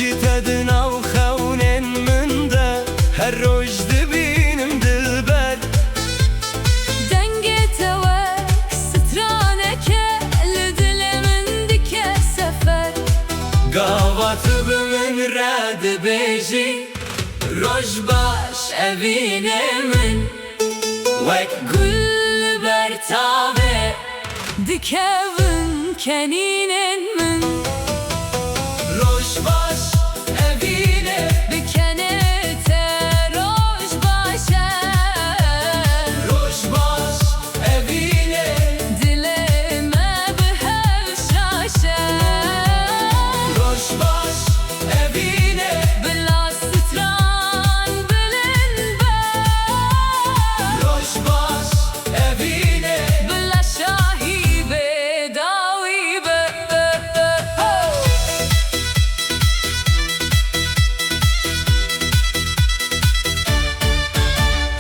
جيتدنا وخونين من ده هالروج دبينم دلبر دنگت وك سترانك لدلمن دك سفر قاوات بمن راد بيجي روج باش أبيني من وك Gül bertabe dikevin keninen min روج باش أبيني Bikenete roj başe روج باش أبيني Dilime bihev şaşe روج باش أبيني Bila stran bilin be روج باش أبيني Bila şahibe davibe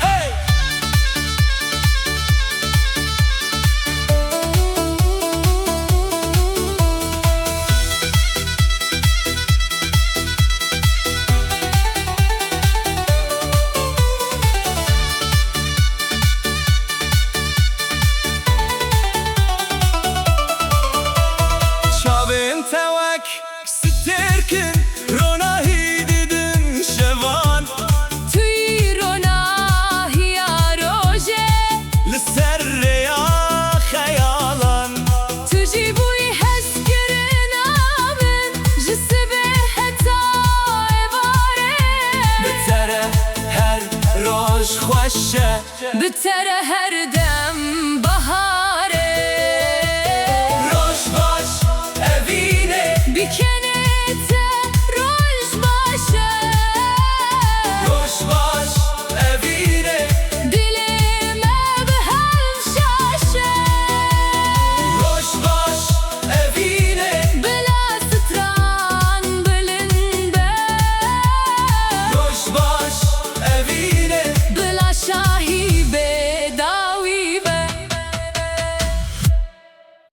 Hey! Çavin tevek sterkin rona hididin şevan Tüyrona hiya roje لسريا خيالا تجيبوي هسكرنا من جسبه حتى عبارة بتره هر روش خوشه بتره هر